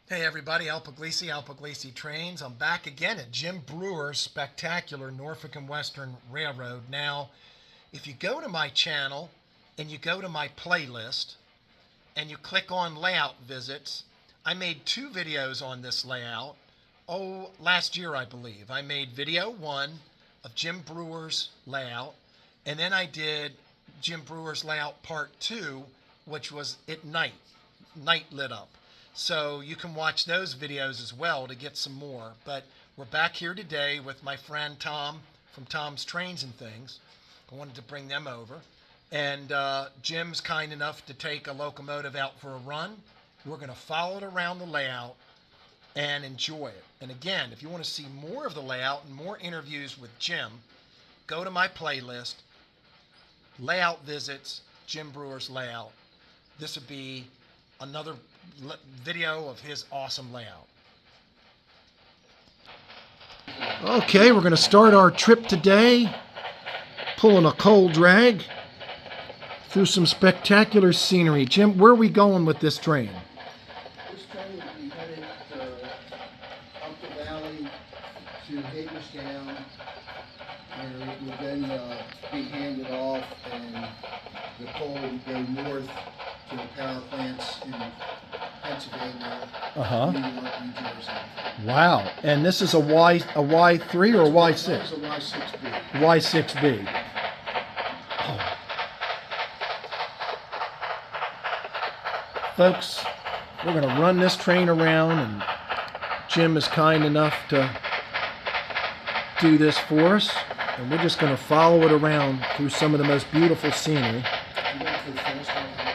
Hey everybody, Al Puglisi Trains. I'm back again at Jim Brewer's spectacular Norfolk and Western Railroad. Now, if you go to my channel and you go to my playlist and you click on layout visits, I made two videos on this layout. Oh, last year I believe. I made video one of Jim Brewer's layout, and then I did Jim Brewer's layout part two, which was at night lit up. So you can watch those videos as well to get some more. But we're back here today with my friend Tom from Tom's Trains and Things. I wanted to bring them over. And Jim's kind enough to take a locomotive out for a run. We're going to follow it around the layout and enjoy it. And again, if you want to see more of the layout and more interviews with Jim, go to my playlist, Layout Visits, Jim Brewer's Layout. This would be another video of his awesome layout. Okay, we're going to start our trip today, pulling a coal drag through some spectacular scenery. Jim, where are we going with this train? This train will be headed up the valley to Hagerstown, where it will then be handed off, and the coal will go north to the power plants in Pennsylvania, New York, New Jersey. Wow. And this is a Y3 or a Y6? That is a Y6B. Y6B. Folks, we're going to run this train around, and Jim is kind enough to do this for us. And we're just going to follow it around through some of the most beautiful scenery. You want to go fast on that?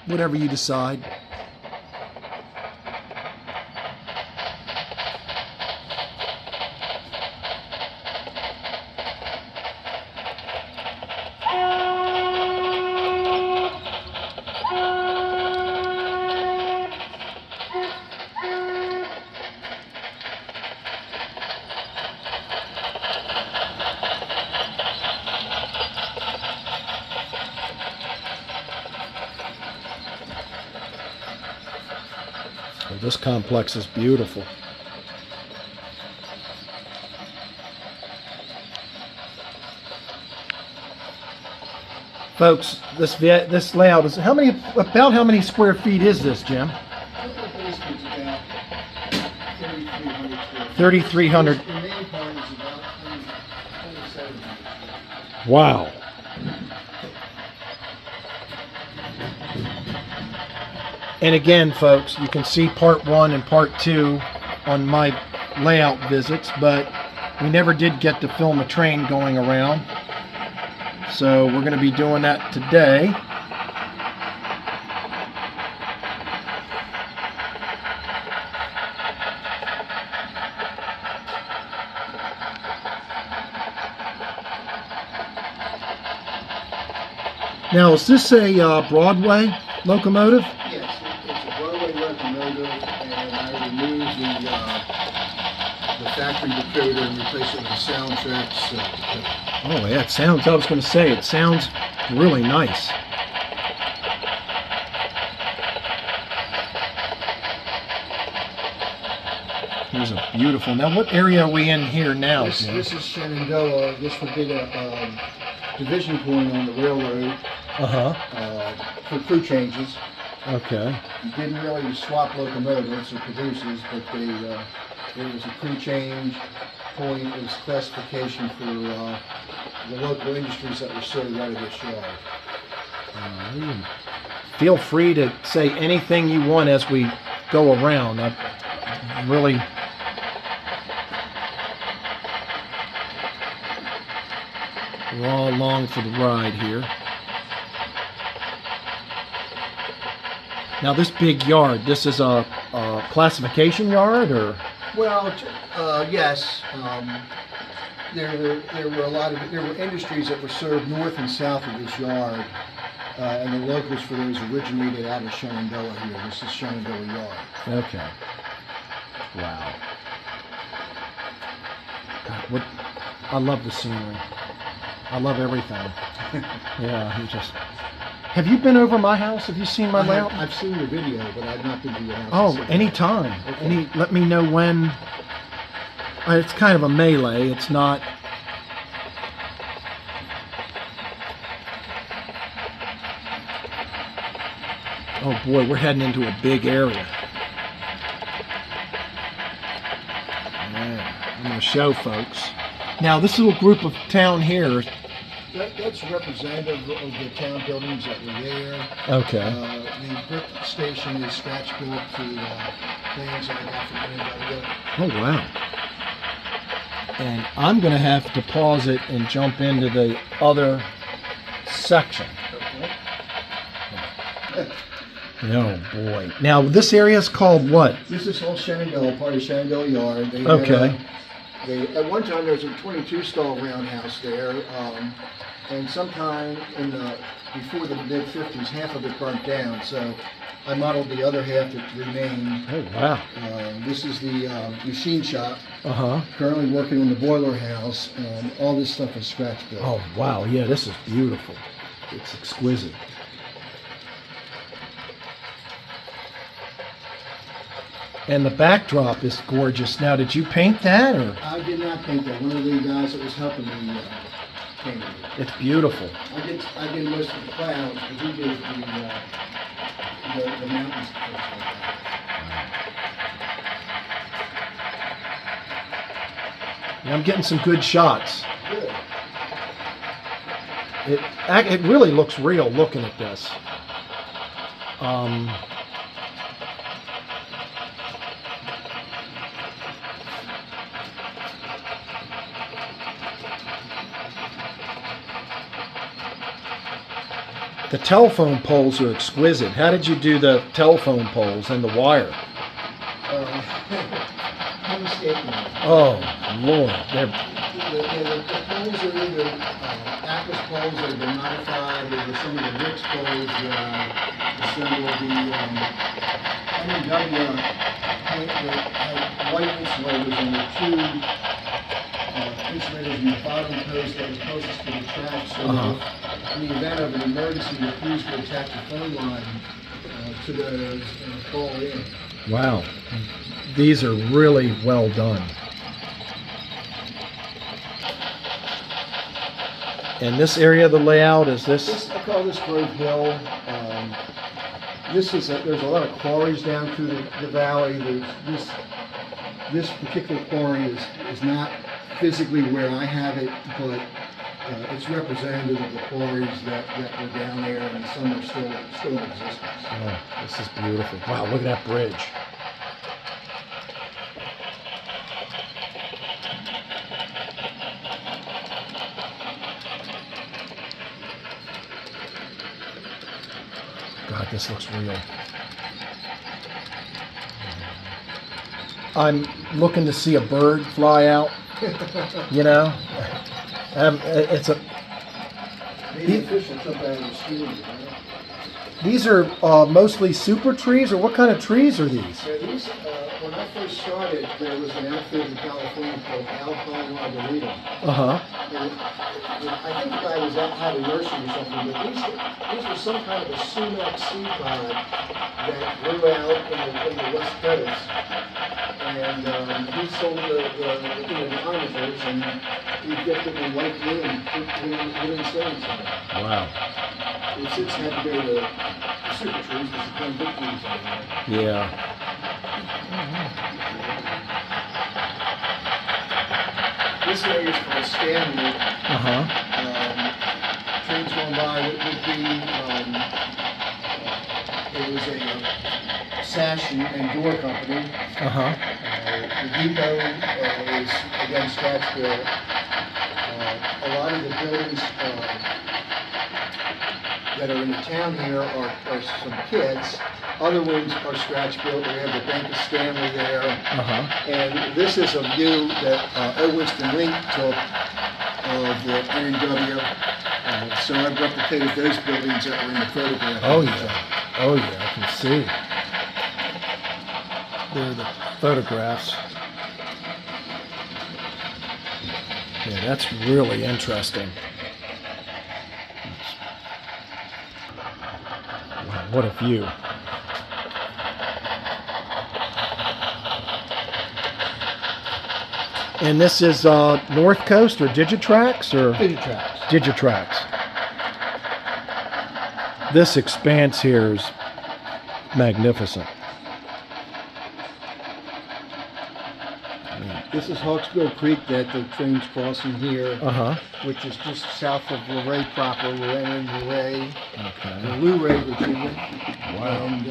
Whatever you decide. This complex is beautiful. Folks, this layout is about how many square feet is this, Jim? The basement's about 3,300 square feet. 3,300. The main part is about 2,700. Wow. And again, folks, you can see part one and part two on my layout visits, but we never did get to film a train going around. So we're going to be doing that today. Now, is this a Broadway locomotive? Yes, it's a Broadway locomotive, and I removed the factory decoder and replaced it with a soundtrack. Oh, yeah, it sounds, I was going to say, it sounds really nice. Here's a beautiful, now what area are we in here now, Jim? This is Shenandoah. This would be a division point on the railroad for crew changes. Okay. You didn't really swap locomotives or producers, but there was a crew change point. It was classification for the local industries that were served out of this yard. Feel free to say anything you want as we go around. I really... We're all along for the ride here. Now this big yard, this is a classification yard, or? Well, yes. There were industries that were served north and south of this yard, and the locals for those originated out of Shenandoah here. This is Shenandoah Yard. Okay. Wow. God, I love the scenery. I love everything. Yeah, Have you been over my house? Have you seen my layout? I've seen your video, but I've not been to your house. Oh, anytime. Okay. Let me know when. It's kind of a melee. It's not. Oh boy, we're heading into a big area. Yeah, I'm going to show folks. Now, this little group of town here. That's representative of the town buildings that were there. Okay. The brick station is scratch built to plans that I got from NW. Oh, wow. And I'm going to have to pause it and jump into the other section. Okay. Oh, boy. Now, this area is called what? This is all Shenandoah, part of Shenandoah Yard. They Okay. At one time, there was a 22-stall roundhouse there. And sometime before the mid-50s, half of it burnt down. So I modeled the other half that remained. Oh, wow. This is the machine shop. Uh-huh. Currently working on the boiler house. All this stuff is scratch built. Oh, wow. Yeah, this is beautiful. It's exquisite. And the backdrop is gorgeous. Now, did you paint that, or? I did not paint that. One of the guys that was helping me painted it. It's beautiful. I did most of the clouds, but he did the mountains. And I'm getting some good shots. Good. It really looks real looking at this. The telephone poles are exquisite. How did you do the telephone poles and the wire? Painstakingly. Oh, Lord. The poles are either Atlas poles that have been modified, or some of the Rix poles that assemble the NW paint that had white insulators and the two insulators in the bottom post that were closest to the track, so that in the event of an emergency, the crews could attach the phone line to those and call in. Wow. These are really well done. And this area of the layout is this? I call this Grove Hill. There's a lot of quarries down through the valley. This particular quarry is not physically where I have it, but it's representative of the quarries that were down there, and some are still in existence. Oh, this is beautiful. Wow, look at that bridge. God, this looks real. I'm looking to see a bird fly out, you know? It's a... Maybe fish will jump out of the stream, right? These are mostly super trees, or what kind of trees are these? So these, when I first started, there was an outfit in California called Alpine Arboretum. Uh-huh. And I think the guy was had a nursery or something, but these were some kind of a sumac seed pod that grew out in the West Coast. And he sold the conifers, and he gifted them white bloom within settings. Wow. It since had to go to super trees because it's been big trees on there. Yeah. This area is called Stanley. Uh-huh. Trains going by would be, it was a sash and door company. Uh-huh. The depot is, again, scratch built. A lot of the buildings that are in the town here are some kits. Other ones are scratch built. We have the Bank of Stanley there. Uh-huh. And this is a view that O. Winston Link took of the NW. So I've replicated those buildings that were in the photograph. Oh, yeah. Oh, yeah, I can see. There are the photographs. Yeah, that's really interesting. what a view. And this is North Coast or Digitrax or Digitrax. Digitrax. This expanse here is magnificent. This is Hawksbill Creek that the train's crossing here, Uh-huh. which is just south of Luray proper. We're entering Luray, Okay. Luray, Virginia. Wow. And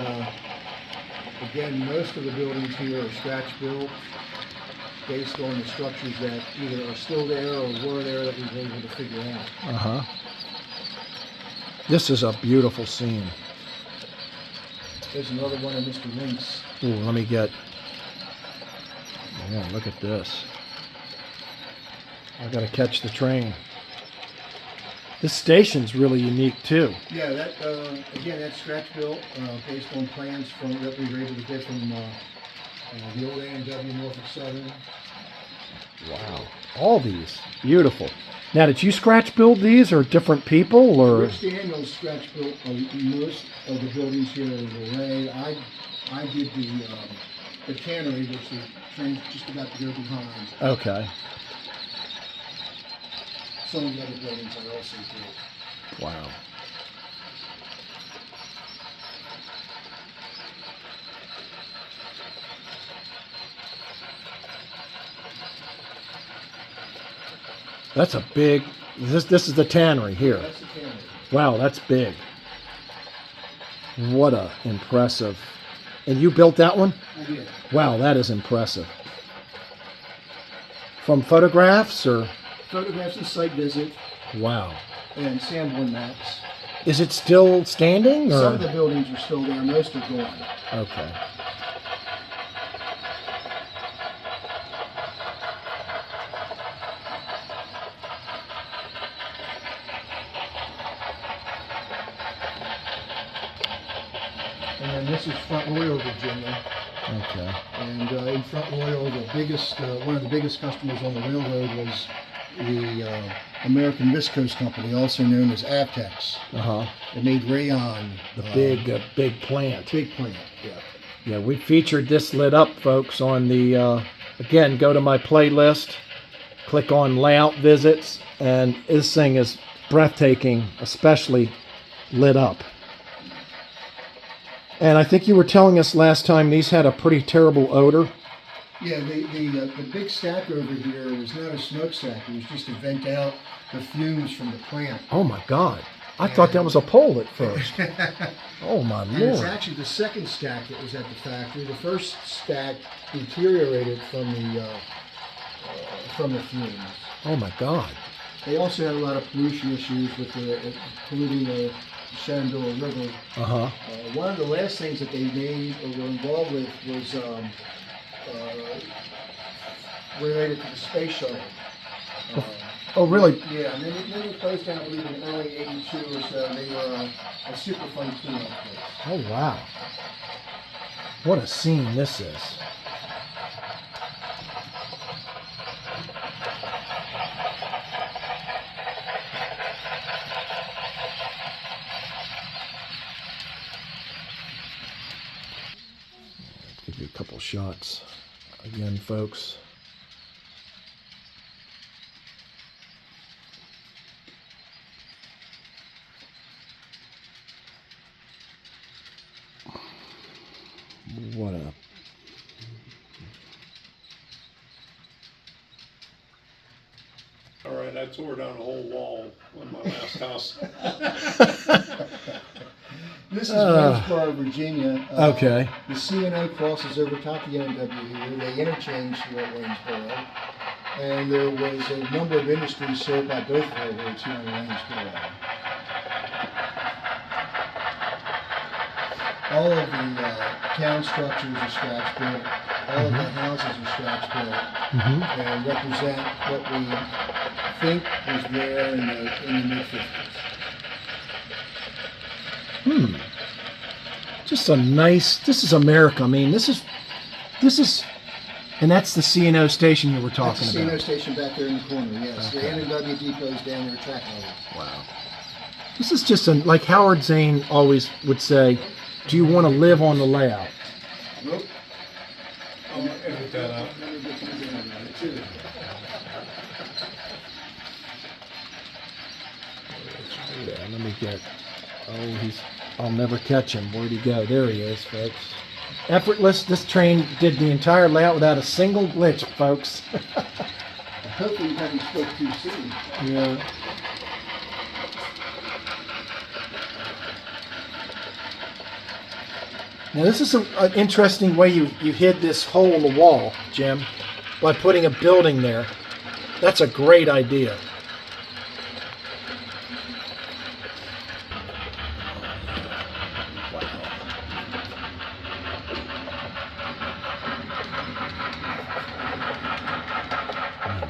again, most of the buildings here are scratch built based on the structures that either are still there or were there that we were able to figure out. Uh-huh. This is a beautiful scene. There's another one of Mr. Link's. Ooh, let me get... Yeah, look at this. I gotta catch the train. This station's really unique too. Yeah, that again, that's scratch built based on plans from that we were able to get from the old A&W Norfolk Southern. Wow. All these. Beautiful. Now, did you scratch build these or different people or? Rich Daniels scratch built most of the buildings here in Luray. I did the cannery, which the train's just about to go behind. Okay. Some of the other buildings I also did. Wow. That's a big, this is the tannery here. That's the cannery. Wow, that's big. What a impressive. And you built that one? I did. Wow, that is impressive. From photographs or? Photographs and site visit Wow. and Sanborn maps. Is it still standing or? Some of the buildings are still there, most are gone. Okay. And then this is Front Royal, Virginia. Okay. And in Front Royal, the biggest, one of the biggest customers on the railroad was the American Viscose Company, also known as Avtex. Uh-huh. They made rayon. The big plant. Big plant, yeah. Yeah, we featured this lit up, folks, on the, again, go to my playlist, click on layout visits, and this thing is breathtaking, especially lit up. And I think you were telling us last time these had a pretty terrible odor. Yeah, the big stack over here was not a smokestack. It was just to vent out the fumes from the plant. Oh my God. I thought that was a pole at first. Oh my And it's Lord. actually the second stack that was at the factory. The first stack deteriorated from the fumes. Oh my God. They also had a lot of pollution issues with polluting the Shenandoah River. Uh-huh. One of the last things that they made or were involved with was related to the space shuttle. Oh really? Yeah, and then they closed down, I believe, in early '82 or so. They were a Superfund cleanup place. Oh wow. What a scene this is. Give you a couple shots again, folks. What a All right, I tore down a whole wall on my last house. This is Waynesboro, Virginia. okay. The C&O crosses over top of the N&W here. They interchange here at Waynesboro. And there was a number of industries served by both railroads here in Waynesboro. All of the town structures are scratch built. All of the houses are scratch built and represent what we think was there in the mid-50s. Just a nice, this is America. I mean, this is, and that's the C&O station you were That's talking the about. C&O station back there in the corner, yes. Okay. The N&W depot's down there, track level. Wow. This is just like Howard Zane always would say, do you want to live on the layout? Nope. I'll edit that out. Let me get these in there, too. Yeah, let me get. Oh, I'll never catch him. Where'd he go? There he is, folks. Effortless. This train did the entire layout without a single glitch, folks. Hopefully you haven't spoke too soon. Yeah. Now this is an interesting way you hid this hole in the wall, Jim, by putting a building there. That's a great idea.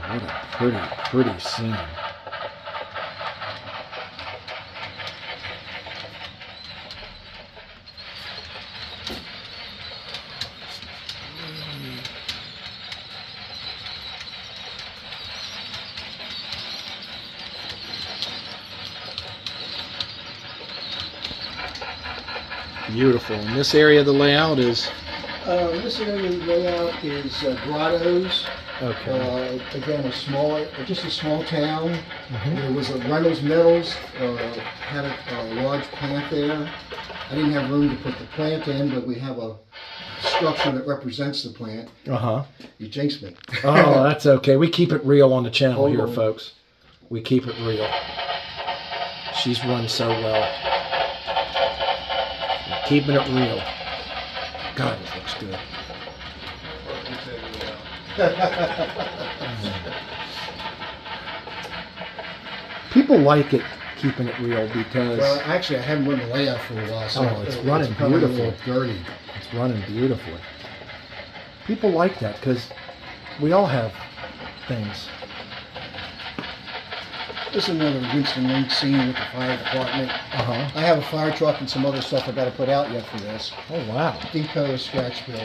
Man, what a pretty scene. Beautiful. And this area of the layout is This area of the layout is grottos. okay. Again, just a small town. Mhm. There was a Reynolds Metals, had a large plant there. I didn't have room to put the plant in, but we have a structure that represents the plant. Uh-huh. You jinxed me. Oh, that's okay. We keep it real on the channel Hold here, on. folks. We keep it real. She's run so well. We're keeping it real. God, it looks good. People like it, keeping it real, because Well, actually, I haven't run the layout for a while, so Oh, it's running probably a beautiful. little dirty. it's running beautifully. People like that because we all have things. This is another Winston Link scene with the fire department. Uh-huh. I have a fire truck and some other stuff I got to put out yet for this. Oh, wow. Depot is scratch built.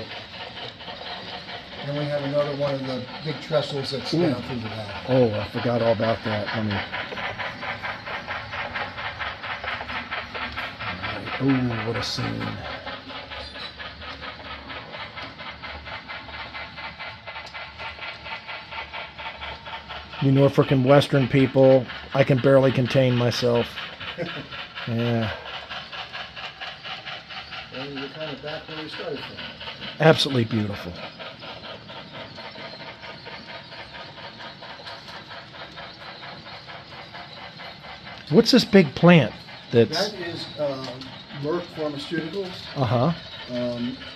And we have another one of the big trestles that's Ooh. down through the back. Oh, I forgot all about that. Let me. All right. Oh, what a scene. You Norfolk and Western people, I can barely contain myself. Yeah, And you're kind of back where we started from. absolutely beautiful. What's this big plant that's... That is Merck Pharmaceuticals. Uh-huh.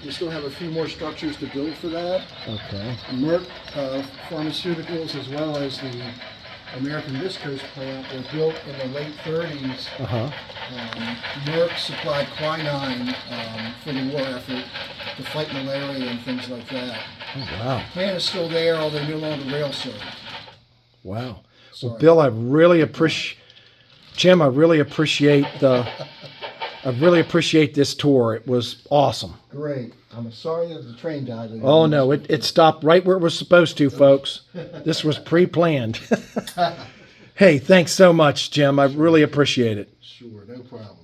We still have a few more structures to build for that. Okay. Merck Pharmaceuticals, as well as the American Viscose plant, were built in the late 30s. Uh-huh. Merck supplied quinine for the war effort to fight malaria and things like that. Oh, wow. The plant is still there, although no longer rail served. Wow. Well, Sorry. Bill, I really appreciate... Jim, I really appreciate this tour. It was awesome. Great. I'm sorry that the train died. Oh, no, it stopped right where it was supposed to, folks. This was pre-planned. Hey, thanks so much, Jim. I really appreciate it. Sure, no problem.